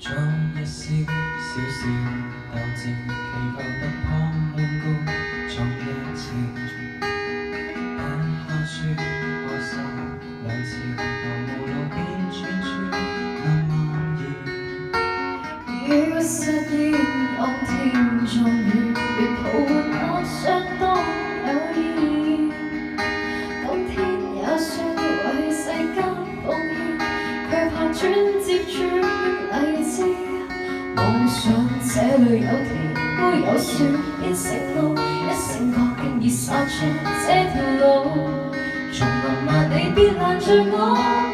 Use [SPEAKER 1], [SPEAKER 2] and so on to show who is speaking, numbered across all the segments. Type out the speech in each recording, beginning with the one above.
[SPEAKER 1] 像一絲小小鬥志，祈求突破悶局，從一次一下説開心兩次，由無路變串串那蔓延。
[SPEAKER 2] 於失意當天終於別抱那相當有意義，當天也算為世間奉獻，卻怕轉接住勵志。夢想這裏有甜會有酸，變成路，一成確定而殺出這條路。叢林萬里別攔着我，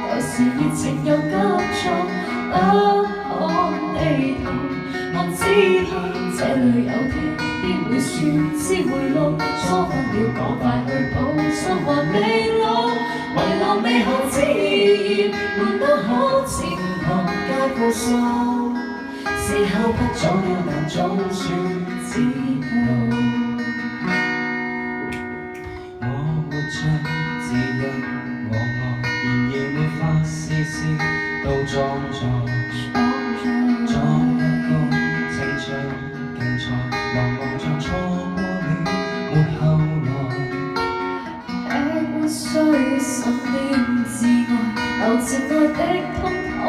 [SPEAKER 2] 舊時熱情又急促，不看地圖，我只盼這裏有天必會船知會路，疏忽了趕快去補，心還未老，遺留美好之言，換得好前途皆負數，時候不早了但早算知道。
[SPEAKER 1] 我活着自由我愛，然而沒法事事都裝作作一個情場競賽，茫茫像錯過了沒後來。
[SPEAKER 2] 吃沒需身邊至愛，留情愛的通通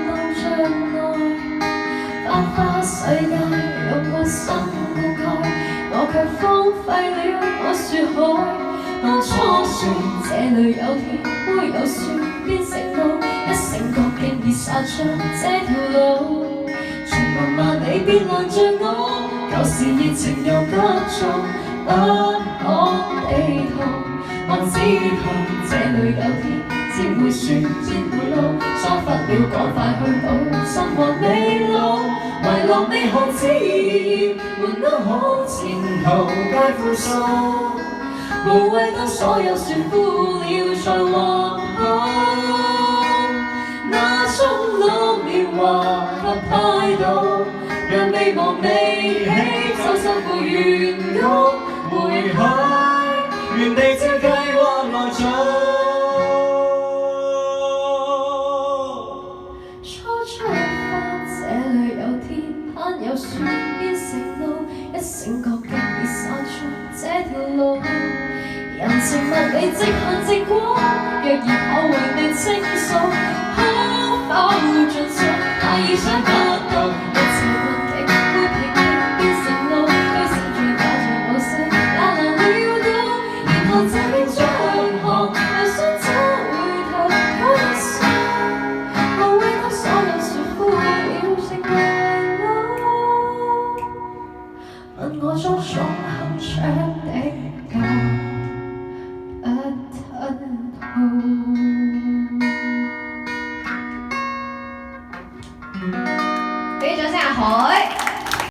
[SPEAKER 2] 都障礙。繁花世界用半生灌溉，我卻荒廢了我樹海。當初說這裏有甜會有酸，變成路，一成確徑而殺出這條路。叢林萬里別攔着我，舊時熱情又急促，不看地圖，我只盼這裏有甜，先會船先會路，疏忽了趕快去補，心還未老，遺落美好之言，換得好前途皆負數。無謂當所有船枯了才還好，那種老年華及態度，讓未忘未起就身負原曲，回去原地照計劃來做。初出發這裏有天攀有樹變成路，一成角徑而殺出這條路。人情物理直行直過，若然可為你傾訴，可否盡數？太意想不到，一次困境會平靜變成路，於是最假象老死，也難料到，然後這邊張航，又想走回頭，可一生無謂當所有船枯了成為路，問我種種鏗鏘的舊。俾掌聲阿海。